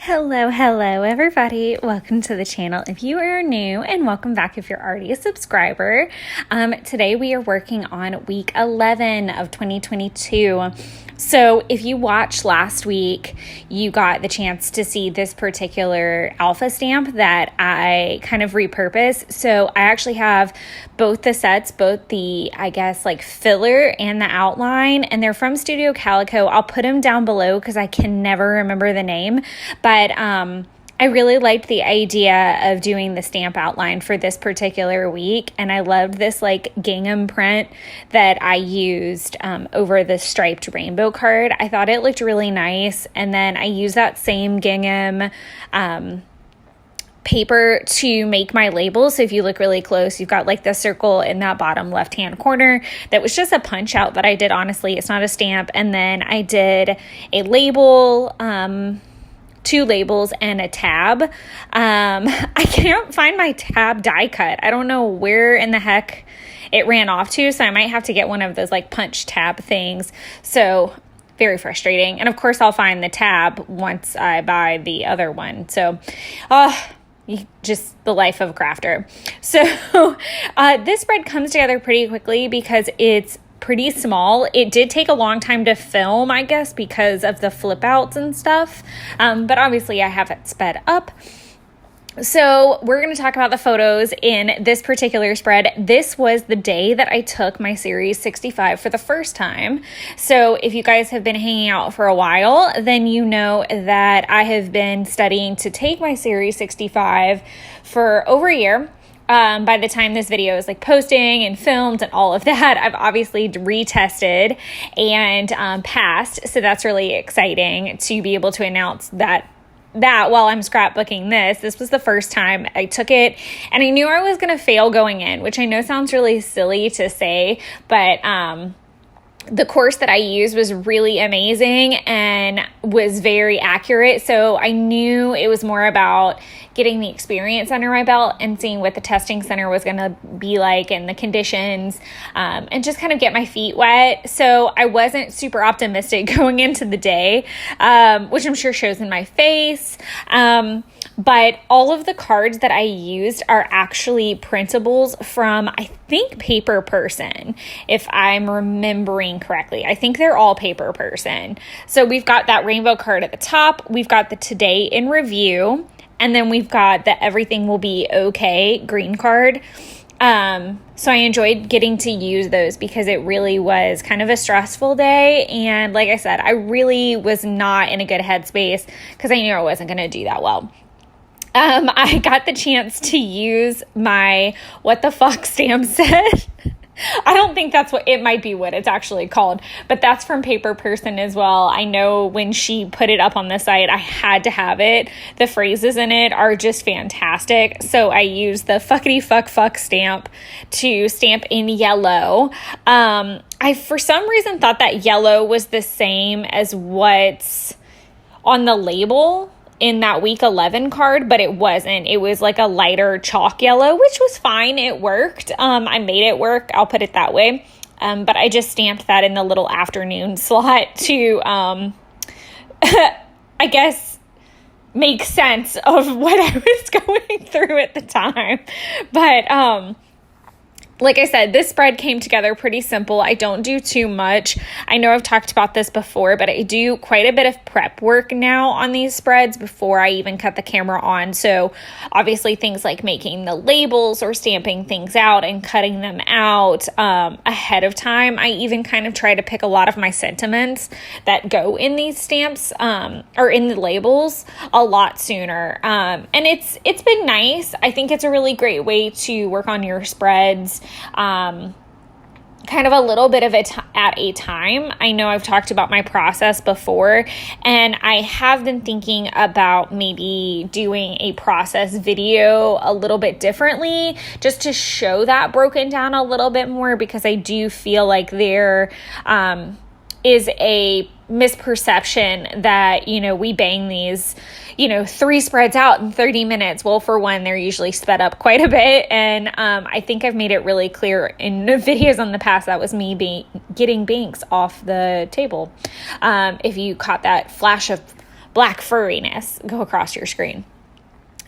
Hello, everybody. Welcome to the channel if you are new, and welcome back if you're already a subscriber. Today we are working on week 11 of 2022. So if you watched last week, you got the chance to see this particular alpha stamp that I kind of repurposed. So I actually have both the sets, both the, filler and the outline, and they're from Studio Calico. I'll put them down below because I can never remember the name, but I really liked the idea of doing the stamp outline for this particular week, and I loved this gingham print that I used over the striped rainbow card. I thought it looked really nice, and then I used that same gingham paper to make my labels. So if you look really close, you've got the circle in that bottom left hand corner that was just a punch out that I did. Honestly, it's not a stamp. And then I did a label, two labels, and a tab. I can't find my tab die cut. I don't know where in the heck it ran off to, so I might have to get one of those punch tab things. So very frustrating. And of course I'll find the tab once I buy the other one. So just the life of a crafter. So this spread comes together pretty quickly because it's pretty small. It did take a long time to film, I guess, because of the flip outs and stuff. But obviously I have it sped up. So we're going to talk about the photos in this particular spread. This was the day that I took my Series 65 for the first time. So if you guys have been hanging out for a while, then you know that I have been studying to take my Series 65 for over a year. By the time this video is posting and filmed and all of that, I've obviously retested and passed. So that's really exciting to be able to announce that while I'm scrapbooking this was the first time I took it, and I knew I was going to fail going in, which I know sounds really silly to say, but the course that I used was really amazing and was very accurate. So I knew it was more about getting the experience under my belt and seeing what the testing center was going to be like and the conditions, and just kind of get my feet wet. So I wasn't super optimistic going into the day, which I'm sure shows in my face. But all of the cards that I used are actually printables from, I think, Paper Person, if I'm remembering correctly. I think they're all Paper Person. So we've got that rainbow card at the top. We've got the Today in Review. And then we've got the Everything Will Be Okay green card. So I enjoyed getting to use those because it really was kind of a stressful day. And like I said, I really was not in a good headspace because I knew I wasn't going to do that well. I got the chance to use my What the Fuck stamp set. I don't think that's what it might be what it's actually called, but that's from Paper Person as well. I know when she put it up on the site, I had to have it. The phrases in it are just fantastic. So I used the fuckity fuck stamp to stamp in yellow. I, for some reason, thought that yellow was the same as what's on the label in that week 11 card, but it wasn't. It was a lighter chalk yellow, which was fine. It worked. I made it work. I'll put it that way. But I just stamped that in the little afternoon slot to, I guess, make sense of what I was going through at the time. But, like I said, this spread came together pretty simple. I don't do too much. I know I've talked about this before, but I do quite a bit of prep work now on these spreads before I even cut the camera on. So obviously things like making the labels or stamping things out and cutting them out ahead of time. I even kind of try to pick a lot of my sentiments that go in these stamps or in the labels a lot sooner. And it's been nice. I think it's a really great way to work on your spreads. Kind of a little bit of it at a time. I know I've talked about my process before, and I have been thinking about maybe doing a process video a little bit differently just to show that broken down a little bit more, because I do feel like there is a misperception that, we bang these, 3 spreads out in 30 minutes. Well, for one, they're usually sped up quite a bit. And I think I've made it really clear in videos on the past that was me getting banks off the table. If you caught that flash of black furriness go across your screen.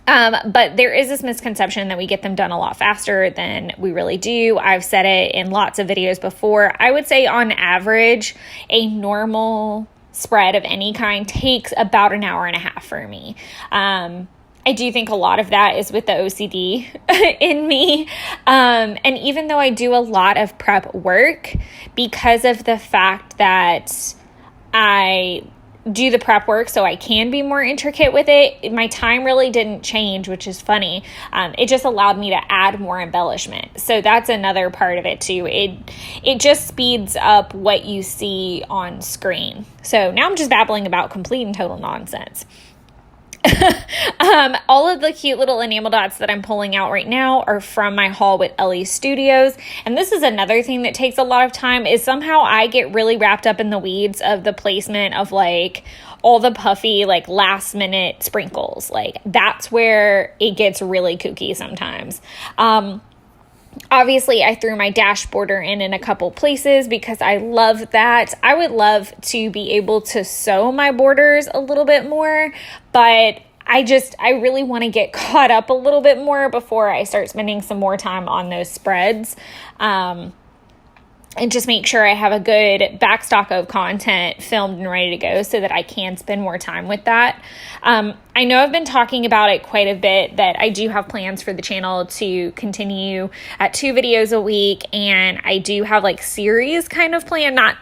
But there is this misconception that we get them done a lot faster than we really do. I've said it in lots of videos before. I would say on average, a normal spread of any kind takes about an hour and a half for me. I do think a lot of that is with the OCD in me. And even though I do a lot of prep work, because of the fact that I do the prep work so I can be more intricate with it, my time really didn't change, which is funny. It just allowed me to add more embellishment. So that's another part of it too. It just speeds up what you see on screen. So now I'm just babbling about complete and total nonsense. All of the cute little enamel dots that I'm pulling out right now are from my haul with Ellie Studios. And this is another thing that takes a lot of time, is somehow I get really wrapped up in the weeds of the placement of like all the puffy, like last minute sprinkles. Like that's where it gets really kooky sometimes. Obviously, I threw my dash border in a couple places because I love that. I would love to be able to sew my borders a little bit more, but I really want to get caught up a little bit more before I start spending some more time on those spreads. And just make sure I have a good backstock of content filmed and ready to go so that I can spend more time with that. I know I've been talking about it quite a bit, that I do have plans for the channel to continue at 2 videos a week, and I do have like series kind of planned, not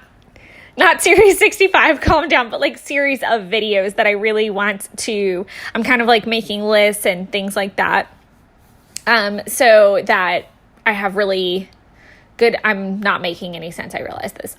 series 65, calm down, but like series of videos that I really want to, I'm kind of like making lists and things like that. So that I have really good, I'm not making any sense, I realize this.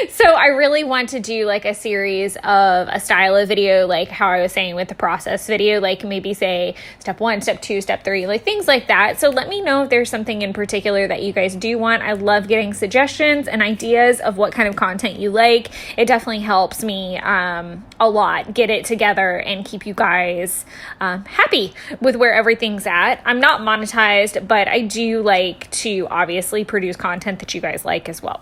So I really want to do like a series of a style of video, like how I was saying with the process video, like maybe say step 1, step 2, step 3, like things like that. So let me know if there's something in particular that you guys do want. I love getting suggestions and ideas of what kind of content you like. It definitely helps me a lot get it together and keep you guys happy with where everything's at. I'm not monetized, but I do like to obviously produce content that you guys like as well.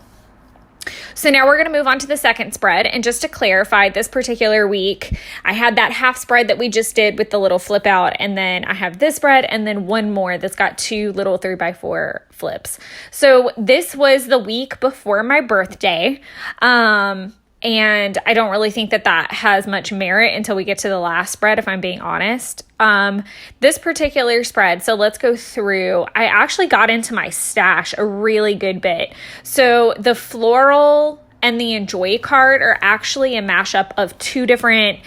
So now we're going to move on to the second spread. And just to clarify, this particular week, I had that half spread that we just did with the little flip out. And then I have this spread and then one more that's got 2 little 3x4 flips. So this was the week before my birthday. And I don't really think that has much merit until we get to the last spread, if I'm being honest. This particular spread, so let's go through. I actually got into my stash a really good bit. So the floral and the enjoy card are actually a mashup of 2 different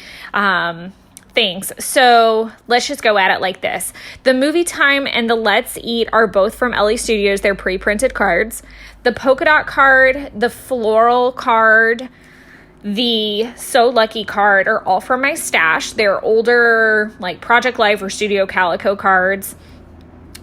things. So let's just go at it like this. The Movie Time and the Let's Eat are both from Ellie Studios. They're pre-printed cards. The polka dot card, the floral card, the So Lucky card are all from my stash. They're older, like Project Life or Studio Calico cards.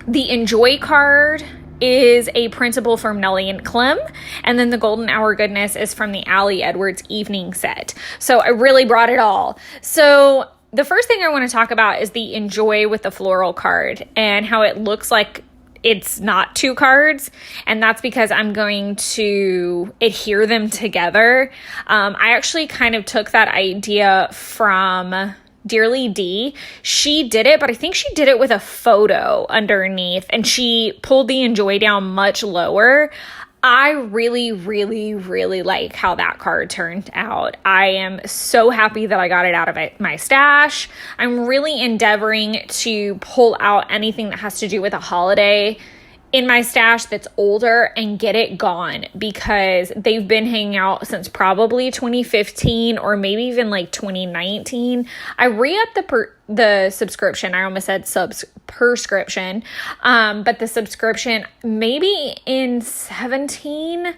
The Enjoy card is a printable from Nellie and Clem. And then the Golden Hour Goodness is from the Allie Edwards evening set. So I really brought it all. So the first thing I want to talk about is the Enjoy with the floral card and how it looks like it's not 2 cards, and that's because I'm going to adhere them together. I actually kind of took that idea from Dearly D. She did it, but I think she did it with a photo underneath, and she pulled the Enjoy down much lower. I really, really, really like how that card turned out. I am so happy that I got it out of my stash. I'm really endeavoring to pull out anything that has to do with a holiday in my stash that's older and get it gone, because they've been hanging out since probably 2015 or maybe even like 2019. I re-upped the subscription. I almost said prescription, but the subscription maybe in 17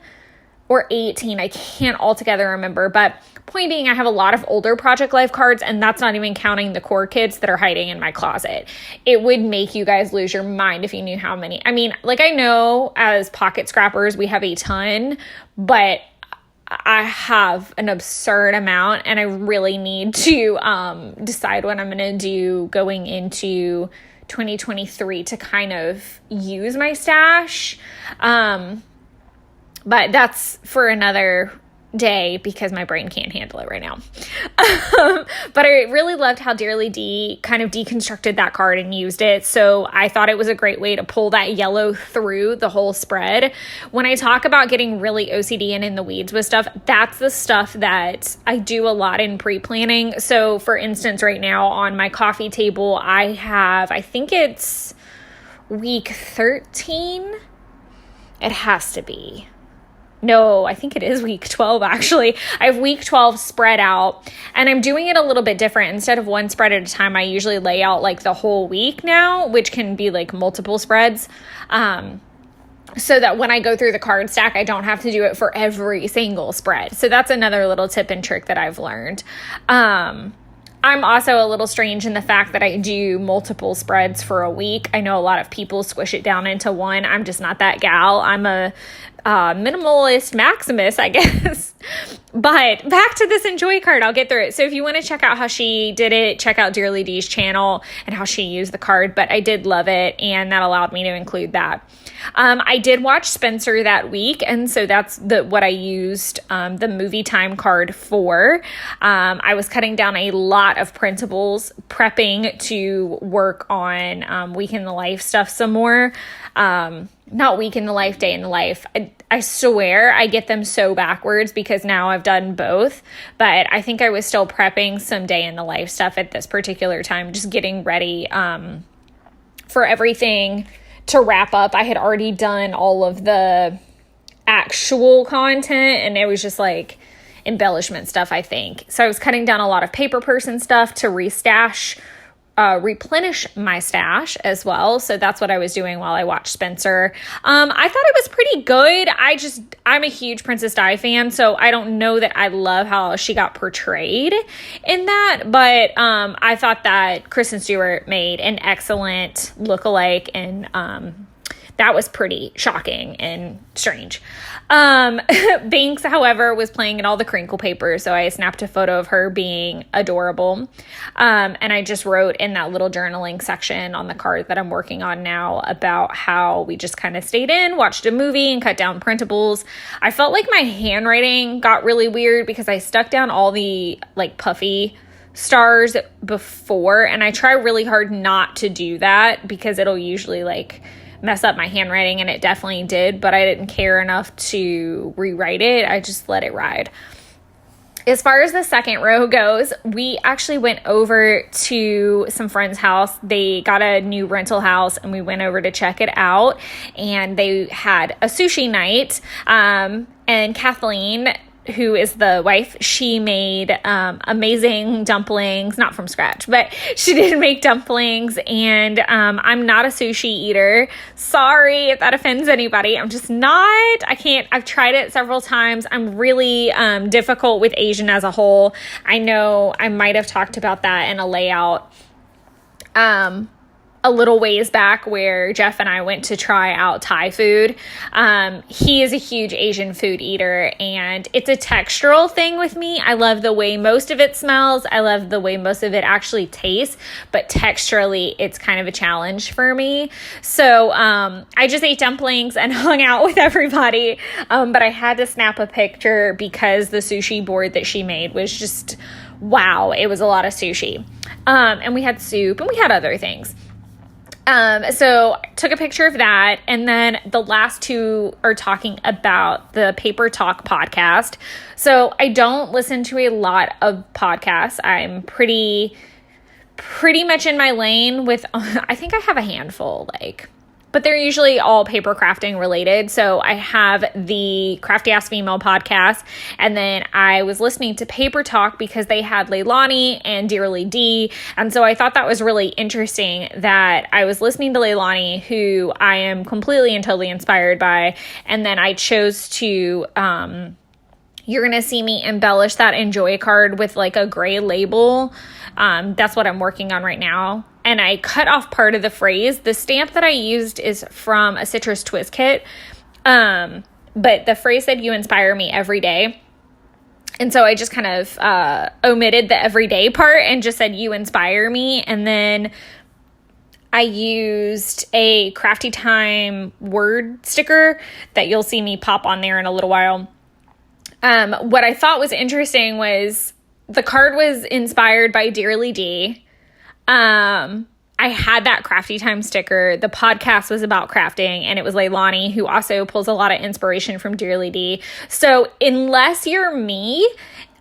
or 18. I can't altogether remember, but point being, I have a lot of older Project Life cards, and that's not even counting the core kids that are hiding in my closet. It would make you guys lose your mind if you knew how many. I mean, like, I know as pocket scrappers, we have a ton, but I have an absurd amount, and I really need to decide what I'm going to do going into 2023 to kind of use my stash. But that's for another day because my brain can't handle it right now. But I really loved how Dearly D kind of deconstructed that card and used it. So I thought it was a great way to pull that yellow through the whole spread. When I talk about getting really OCD and in the weeds with stuff, that's the stuff that I do a lot in pre-planning. So for instance, right now on my coffee table, I have, I think it's week 13. It has to be. No, I think it is week 12, actually. I have week 12 spread out, and I'm doing it a little bit different. Instead of one spread at a time, I usually lay out like the whole week now, which can be like multiple spreads, so that when I go through the card stack, I don't have to do it for every single spread. So that's another little tip and trick that I've learned. I'm also a little strange in the fact that I do multiple spreads for a week. I know a lot of people squish it down into one. I'm just not that gal. I'm a minimalist Maximus, I guess. But back to this Enjoy card. I'll get through it. So if you want to check out how she did it, check out Dearly D's channel and how she used the card. But I did love it, and that allowed me to include that. I did watch Spencer that week, and so that's what I used the movie time card for. I was cutting down a lot of printables, prepping to work on Week in the Life stuff some more. Not Week in the Life, Day in the Life. I swear I get them so backwards because now I've done both, but I think I was still prepping some Day in the Life stuff at this particular time, just getting ready for everything to wrap up. I had already done all of the actual content, and it was just like embellishment stuff, I think. So I was cutting down a lot of paper person stuff to replenish my stash as well. So that's what I was doing while I watched Spencer. I thought it was pretty good. I'm a huge Princess Di fan, so I don't know that I love how she got portrayed in that, but I thought that Kristen Stewart made an excellent lookalike, and that was pretty shocking and strange. Binks, however, was playing in all the crinkle paper, so I snapped a photo of her being adorable. And I just wrote in that little journaling section on the card that I'm working on now about how we just kind of stayed in, watched a movie, and cut down printables. I felt like my handwriting got really weird because I stuck down all the like puffy stars before, and I try really hard not to do that because it'll usually like mess up my handwriting, and it definitely did, but I didn't care enough to rewrite it. I just let it ride. As far as the second row goes, we actually went over to some friend's house. They got a new rental house, and we went over to check it out, and they had a sushi night, and Kathleen, who is the wife, she made amazing dumplings, not from scratch, but she did make dumplings, and I'm not a sushi eater. Sorry if that offends anybody. I'm just not. I've tried it several times. I'm really difficult with Asian as a whole. I know I might have talked about that in a layout a little ways back where Jeff and I went to try out Thai food. He is a huge Asian food eater, and it's a textural thing with me. I love the way most of it smells. I love the way most of it actually tastes, but texturally, it's kind of a challenge for me. So I just ate dumplings and hung out with everybody, but I had to snap a picture because the sushi board that she made was just, wow, it was a lot of sushi. And we had soup, and we had other things. So I took a picture of that, and then the last two are talking about the Paper Talk podcast. So I don't listen to a lot of podcasts. I'm pretty much in my lane with, I think I have a handful, but they're usually all paper crafting related. So I have the Crafty Ass Female podcast, and then I was listening to Paper Talk because they had Leilani and Dearly D, and so I thought that was really interesting that I was listening to Leilani, who I am completely and totally inspired by, and then I chose to, you're going to see me embellish that Enjoy card with like a gray label. That's what I'm working on right now. And I cut off part of the phrase. The stamp that I used is from a Citrus Twist kit. But the phrase said, "You inspire me every day." And so I just kind of omitted the everyday part and just said, "You inspire me." And then I used a Crafty Time word sticker that you'll see me pop on there in a little while. What I thought was interesting was the card was inspired by Dearly D. I had that Crafty Time sticker. The podcast was about crafting, and it was Leilani, who also pulls a lot of inspiration from Dearly D. So unless you're me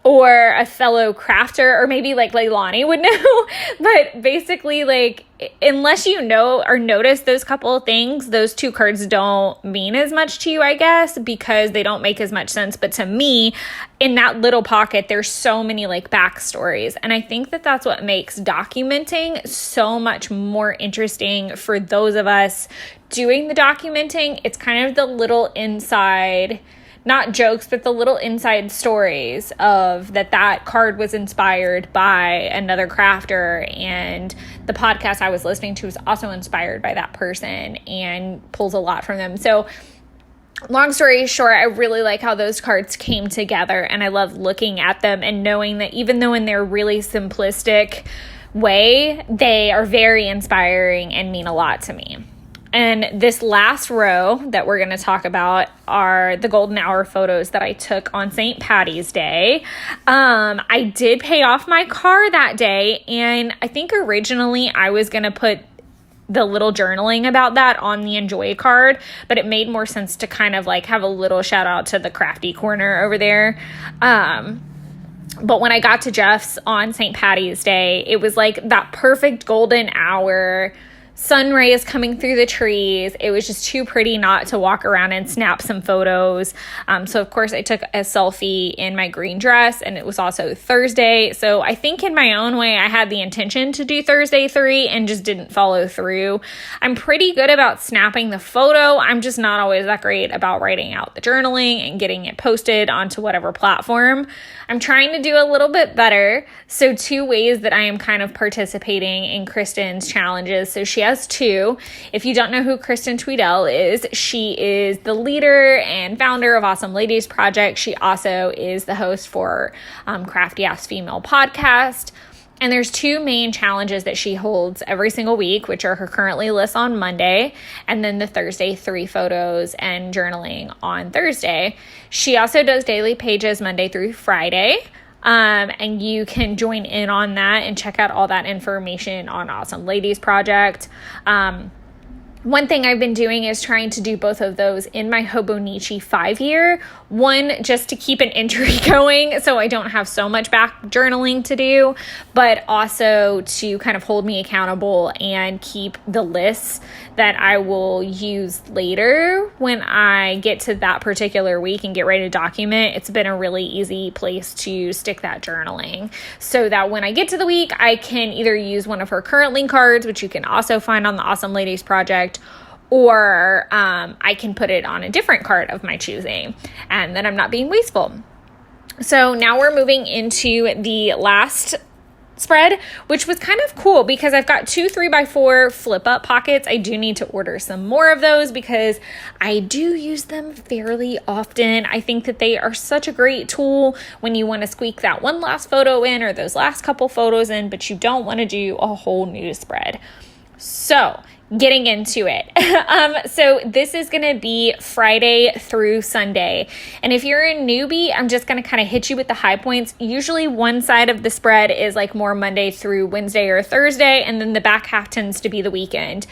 or a fellow crafter, or maybe like Leilani would know, but basically, like, unless you know or notice those couple of things, those two cards don't mean as much to you, I guess, because they don't make as much sense. But to me, in that little pocket, there's so many like backstories. And I think that that's what makes documenting so much more interesting for those of us doing the documenting. It's kind of the little inside, not jokes, but the little inside stories of that card was inspired by another crafter, and the podcast I was listening to was also inspired by that person and pulls a lot from them. So long story short, I really like how those cards came together, and I love looking at them and knowing that even though in their really simplistic way, they are very inspiring and mean a lot to me. And this last row that we're going to talk about are the golden hour photos that I took on St. Patty's Day. I did pay off my car that day, and I think originally I was going to put the little journaling about that on the enjoy card, but it made more sense to kind of like have a little shout out to the crafty corner over there. But when I got to Jeff's on St. Patty's Day, it was like that perfect golden hour, sun rays coming through the trees. It was just too pretty not to walk around and snap some photos. So of course I took a selfie in my green dress, and it was also Thursday. So I think in my own way, I had the intention to do Thursday 3 and just didn't follow through. I'm pretty good about snapping the photo. I'm just not always that great about writing out the journaling and getting it posted onto whatever platform. I'm trying to do a little bit better. So 2 ways that I am kind of participating in Kristen's challenges. So she has 2. If you don't know who Kristen Tweedell is, she is the leader and founder of Awesome Ladies Project. She also is the host for Crafty Ass Female Podcast. And there's 2 main challenges that she holds every single week, which are her currently lists on Monday, and then the Thursday 3 photos and journaling on Thursday. She also does daily pages Monday through Friday. And you can join in on that and check out all that information on Awesome Ladies Project. One thing I've been doing is trying to do both of those in my Hobonichi 5-year. One, just to keep an entry going so I don't have so much back journaling to do, but also to kind of hold me accountable and keep the lists that I will use later when I get to that particular week and get ready to document. It's been a really easy place to stick that journaling so that when I get to the week, I can either use one of her current link cards, which you can also find on the Awesome Ladies Project, or I can put it on a different card of my choosing, and then I'm not being wasteful. So now we're moving into the last spread, which was kind of cool because I've got 2 3x4 flip up pockets. I do need to order some more of those because I do use them fairly often. I think that they are such a great tool when you want to squeak that one last photo in or those last couple photos in, but you don't want to do a whole new spread. So getting into it. So this is going to be Friday through Sunday. And if you're a newbie, I'm just going to kind of hit you with the high points. Usually one side of the spread is like more Monday through Wednesday or Thursday. And then the back half tends to be the weekend,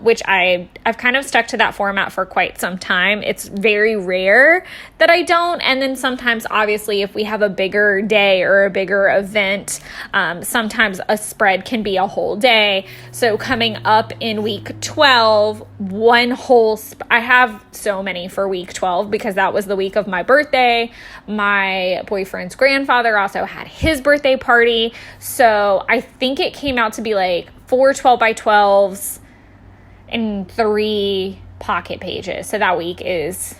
which I've kind of stuck to that format for quite some time. It's very rare that I don't. And then sometimes, obviously, if we have a bigger day or a bigger event, sometimes a spread can be a whole day. So coming up in week 12, I have so many for week 12 because that was the week of my birthday. My boyfriend's grandfather also had his birthday party. So I think it came out to be like 4 12x12s and 3 pocket pages. So that week it's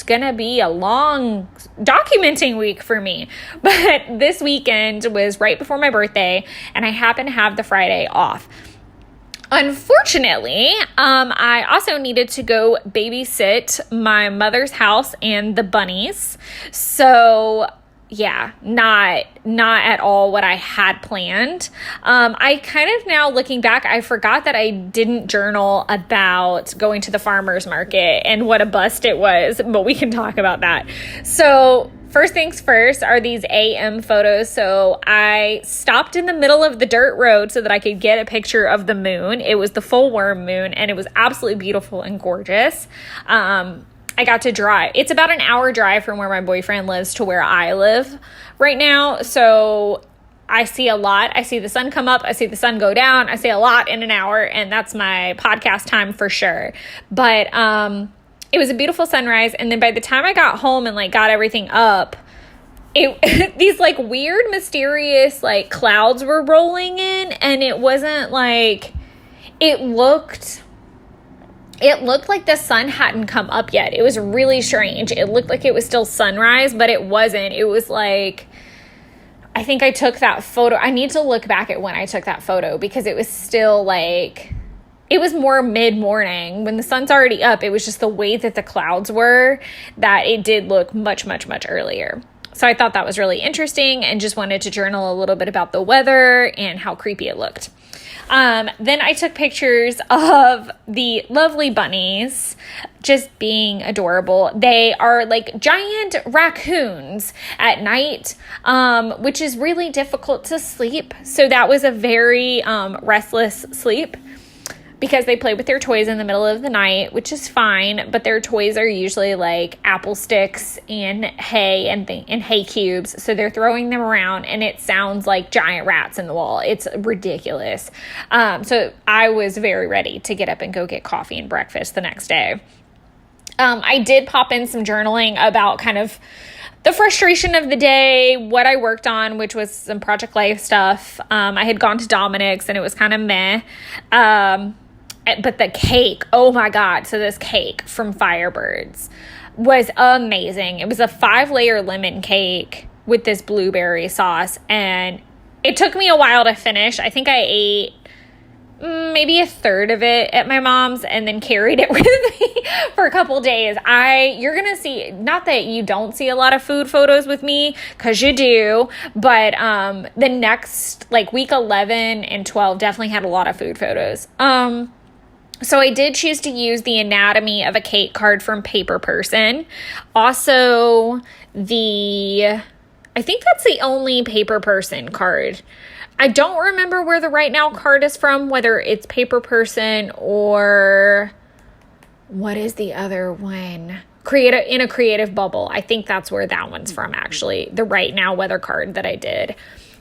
going to be a long documenting week for me. But this weekend was right before my birthday, and I happen to have the Friday off. Unfortunately, I also needed to go babysit my mother's house and the bunnies. So yeah, not at all what I had planned. I kind of now looking back, I forgot that I didn't journal about going to the farmer's market and what a bust it was, but we can talk about that. So first things first are these AM photos. So I stopped in the middle of the dirt road so that I could get a picture of the moon. It was the full worm moon, and it was absolutely beautiful and gorgeous. I got to drive. It's about an hour drive from where my boyfriend lives to where I live right now. So I see a lot. I see the sun come up. I see the sun go down. I see a lot in an hour, and that's my podcast time for sure. But it was a beautiful sunrise. And then by the time I got home and like got everything up, these like weird, mysterious like clouds were rolling in, and it wasn't like, it looked like the sun hadn't come up yet. It was really strange. It looked like it was still sunrise, but it wasn't. It was like, I think I took that photo. I need to look back at when I took that photo because it was still like, it was more mid-morning. When the sun's already up, it was just the way that the clouds were that it did look much, much, much earlier. So I thought that was really interesting and just wanted to journal a little bit about the weather and how creepy it looked. Then I took pictures of the lovely bunnies just being adorable. They are like giant raccoons at night, which is really difficult to sleep. So that was a very restless sleep because they play with their toys in the middle of the night, which is fine. But their toys are usually like apple sticks and hay and hay cubes. So they're throwing them around and it sounds like giant rats in the wall. It's ridiculous. So I was very ready to get up and go get coffee and breakfast the next day. I did pop in some journaling about kind of the frustration of the day, what I worked on, which was some Project Life stuff. I had gone to Dominic's and it was kind of meh. But the cake, oh my God. So this cake from Firebirds was amazing. It was a 5-layer lemon cake with this blueberry sauce. And it took me a while to finish. I think I ate maybe a third of it at my mom's and then carried it with me for a couple days. You're going to see, not that you don't see a lot of food photos with me, because you do, but the next, like week 11 and 12 definitely had a lot of food photos. So I did choose to use the Anatomy of a Cake card from Paper Person. Also, I think that's the only Paper Person card. I don't remember where the Right Now card is from, whether it's Paper Person or what is the other one? In a Creative Bubble. I think that's where that one's from, actually. The Right Now weather card that I did.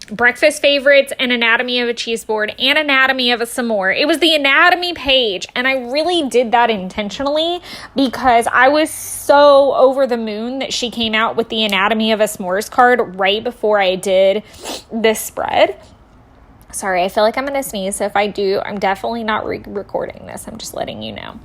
Breakfast favorites, an Anatomy of a Cheese Board, and Anatomy of a S'more. It was the Anatomy page, and I really did that intentionally because I was so over the moon that she came out with the Anatomy of a S'mores card right before I did this spread. Sorry, I feel like I'm going to sneeze, so if I do, I'm definitely not recording this. I'm just letting you know.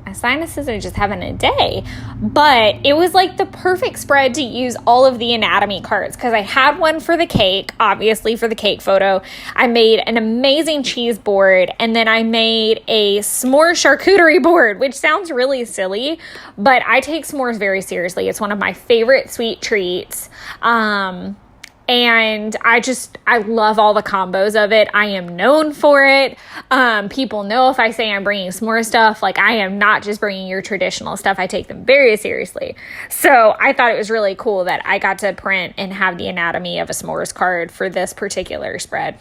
My sinuses are just having a day, but it was like the perfect spread to use all of the anatomy cards because I had one for the cake, obviously for the cake photo. I made an amazing cheese board, and then I made a s'more charcuterie board, which sounds really silly, but I take s'mores very seriously. It's one of my favorite sweet treats. And I love all the combos of it. I am known for it. People know if I say I'm bringing s'more stuff, like I am not just bringing your traditional stuff. I take them very seriously. So I thought it was really cool that I got to print and have the Anatomy of a S'mores card for this particular spread.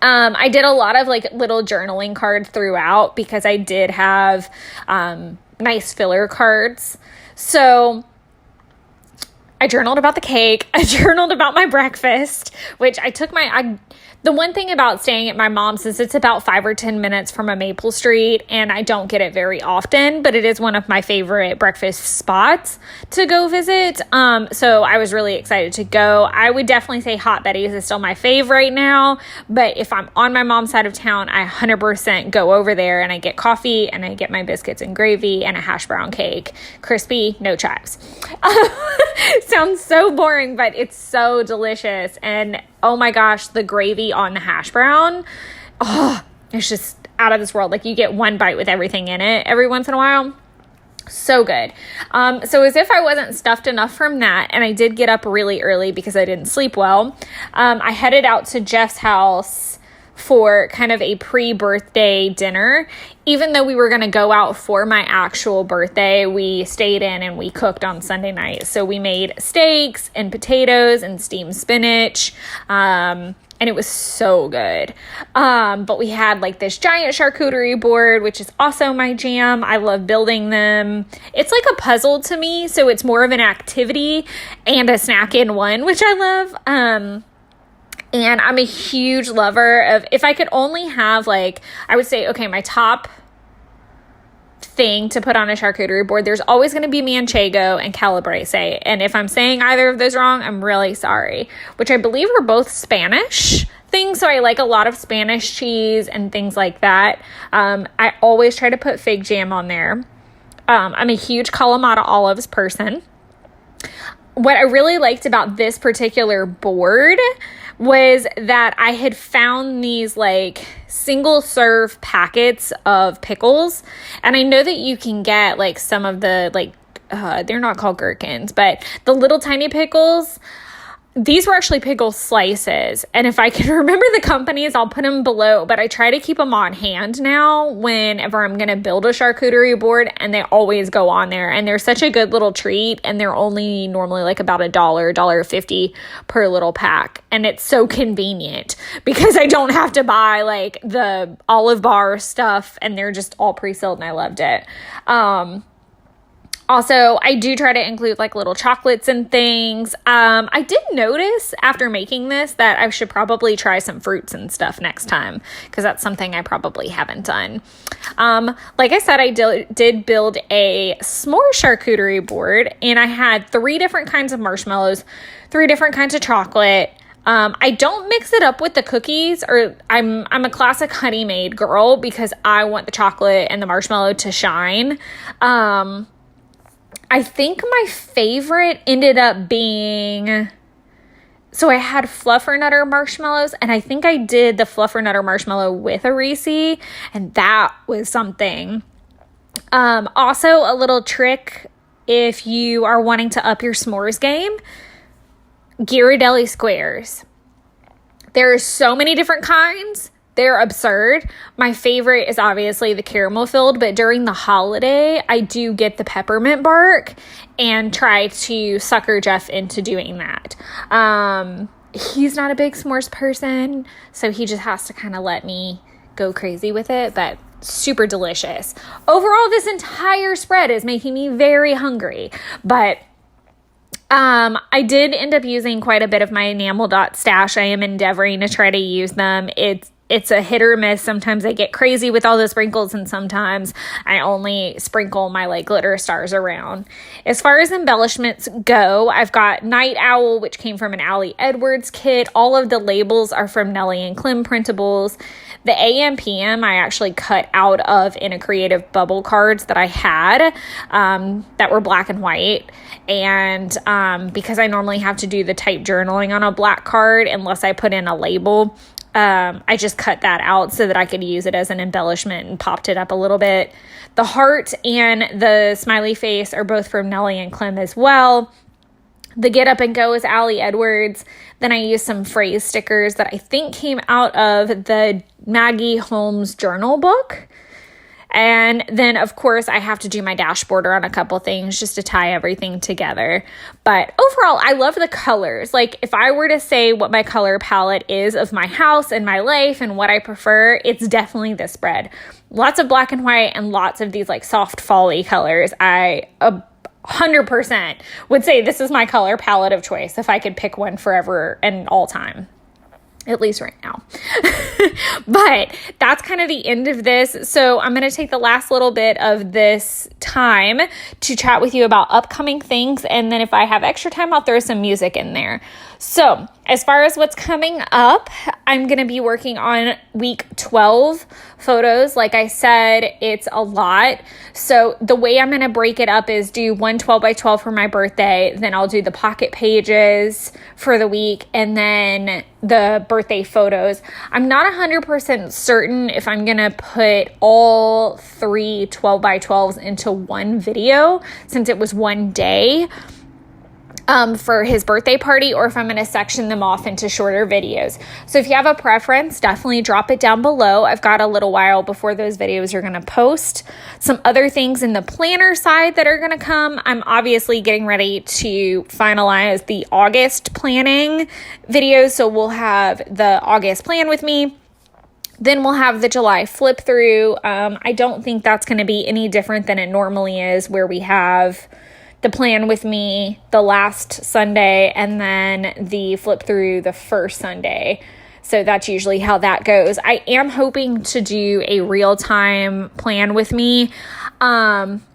I did a lot of like little journaling cards throughout because I did have nice filler cards. So I journaled about the cake. I journaled about my breakfast, which the one thing about staying at my mom's is it's about 5 or 10 minutes from a Maple Street, and I don't get it very often, but it is one of my favorite breakfast spots to go visit. So I was really excited to go. I would definitely say Hot Betty's is still my fave right now, but if I'm on my mom's side of town, I 100% go over there and I get coffee and I get my biscuits and gravy and a hash brown cake. Crispy, no chives. Sounds so boring, but it's so delicious. And oh my gosh, the gravy on the hash brown, it's just out of this world. Like you get one bite with everything in it every once in a while. So good. So as if I wasn't stuffed enough from that, and I did get up really early because I didn't sleep well, I headed out to Jeff's house for kind of a pre-birthday dinner. Even though we were going to go out for my actual birthday, we stayed in and we cooked on Sunday night. So we made steaks and potatoes and steamed spinach, and it was so good. But we had like this giant charcuterie board, which is also my jam. I love building them. It's like a puzzle to me, so it's more of an activity and a snack in one, which I love. And I'm a huge lover of, if I could only have like, I would say, okay, my top thing to put on a charcuterie board, there's always going to be manchego and calabrese. And if I'm saying either of those wrong, I'm really sorry, which I believe are both Spanish things. So I like a lot of Spanish cheese and things like that. I always try to put fig jam on there. I'm a huge Kalamata olives person. What I really liked about this particular board was that I had found these like single serve packets of pickles. And I know that you can get like some of the like, they're not called gherkins, but the little tiny pickles. These were actually pickle slices. And if I can remember the companies, I'll put them below. But I try to keep them on hand now whenever I'm going to build a charcuterie board. And they always go on there. And they're such a good little treat. And they're only normally like about $1.50 per little pack. And it's so convenient because I don't have to buy like the Olive Bar stuff. And they're just all pre-sealed and I loved it. Also, I do try to include like little chocolates and things. I did notice after making this that I should probably try some fruits and stuff next time because that's something I probably haven't done. Like I said, I did build a s'more charcuterie board and I had 3 different kinds of marshmallows, 3 different kinds of chocolate. I don't mix it up with the cookies, or I'm a classic Honey Maid girl because I want the chocolate and the marshmallow to shine. I think my favorite ended up being, so I had Fluffernutter marshmallows, and I think I did the Fluffernutter marshmallow with a Reese, and that was something. Also, a little trick if you are wanting to up your s'mores game, Ghirardelli squares. There are so many different kinds. They're absurd. My favorite is obviously the caramel filled, but during the holiday, I do get the peppermint bark and try to sucker Jeff into doing that. He's not a big s'mores person, so he just has to kind of let me go crazy with it, but super delicious. Overall, this entire spread is making me very hungry, but I did end up using quite a bit of my enamel dot stash. I am endeavoring to try to use them. It's a hit or miss. Sometimes I get crazy with all the sprinkles and sometimes I only sprinkle my like glitter stars around. As far as embellishments go, I've got Night Owl, which came from an Ali Edwards kit. All of the labels are from Nellie and Clem printables. The AM PM I actually cut out of in a creative bubble cards that I had that were black and white. And because I normally have to do the type journaling on a black card unless I put in a label, I just cut that out so that I could use it as an embellishment and popped it up a little bit. The heart and the smiley face are both from Nellie and Clem as well. The Get Up and Go is Ali Edwards. Then I used some phrase stickers that I think came out of the Maggie Holmes journal book. And then, of course, I have to do my dashboarder on a couple things just to tie everything together. But overall, I love the colors. Like, if I were to say what my color palette is of my house and my life and what I prefer, it's definitely this spread. Lots of black and white and lots of these, like, soft fall-y colors. I 100% would say this is my color palette of choice if I could pick one forever and all time. At least right now. But that's kind of the end of this. So I'm going to take the last little bit of this time to chat with you about upcoming things. And then if I have extra time, I'll throw some music in there. So, as far as what's coming up, I'm going to be working on week 12 photos. Like I said, it's a lot. So, the way I'm going to break it up is do one 12 by 12 for my birthday, then I'll do the pocket pages for the week, and then the birthday photos. I'm not 100% certain if I'm going to put all 3 12 by 12s into one video since it was one day. For his birthday party, or if I'm going to section them off into shorter videos. So if you have a preference, definitely drop it down below. I've got a little while before those videos are going to post. Some other things in the planner side that are going to come. I'm obviously getting ready to finalize the August planning videos. So we'll have the August plan with me. Then we'll have the July flip through. I don't think that's going to be any different than it normally is, where we have the plan with me the last Sunday and then the flip through the first Sunday. So that's usually how that goes. I am hoping to do a real-time plan with me.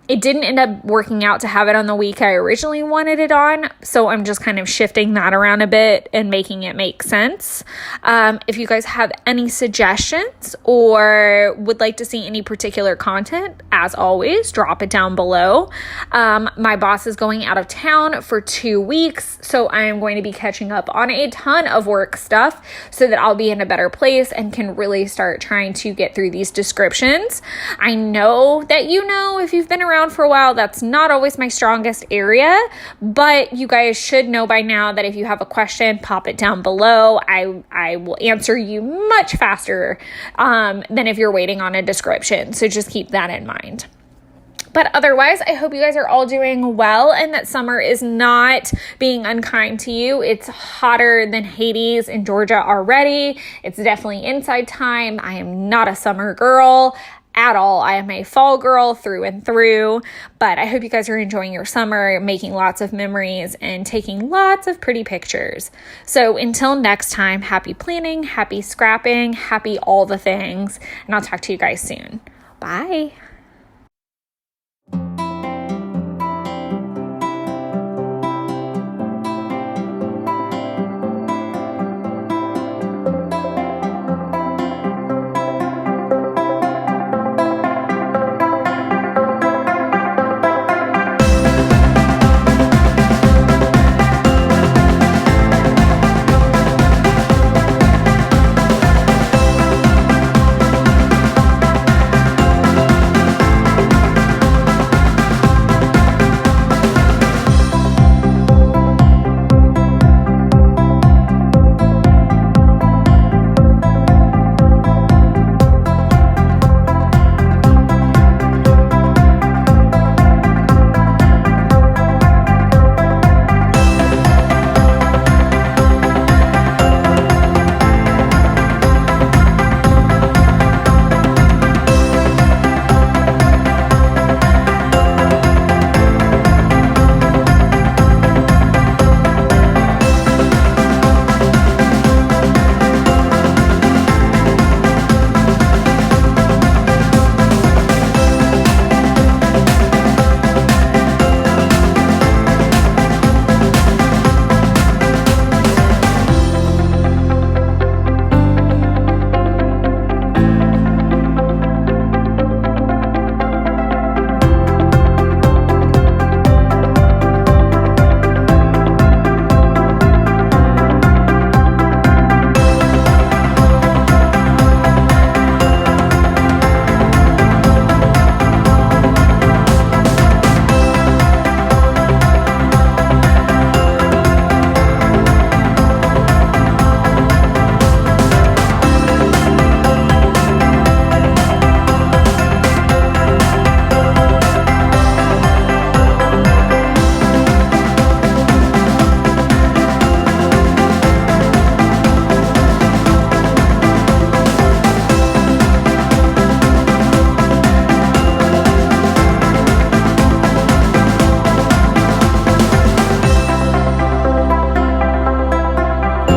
It didn't end up working out to have it on the week I originally wanted it on, so I'm just kind of shifting that around a bit and making it make sense. If you guys have any suggestions or would like to see any particular content, as always, drop it down below. My boss is going out of town for 2 weeks, so I am going to be catching up on a ton of work stuff so that I'll be in a better place and can really start trying to get through these descriptions. I know that if you've been around for a while, that's not always my strongest area, but you guys should know by now that if you have a question, pop it down below. I will answer you much faster than if you're waiting on a description. So just keep that in mind. But otherwise, I hope you guys are all doing well and that summer is not being unkind to you. It's hotter than Hades in Georgia already. It's definitely inside time. I am not a summer girl at all. I am a fall girl through and through, but I hope you guys are enjoying your summer, making lots of memories and taking lots of pretty pictures. So until next time, happy planning, happy scrapping, happy all the things, and I'll talk to you guys soon. Bye.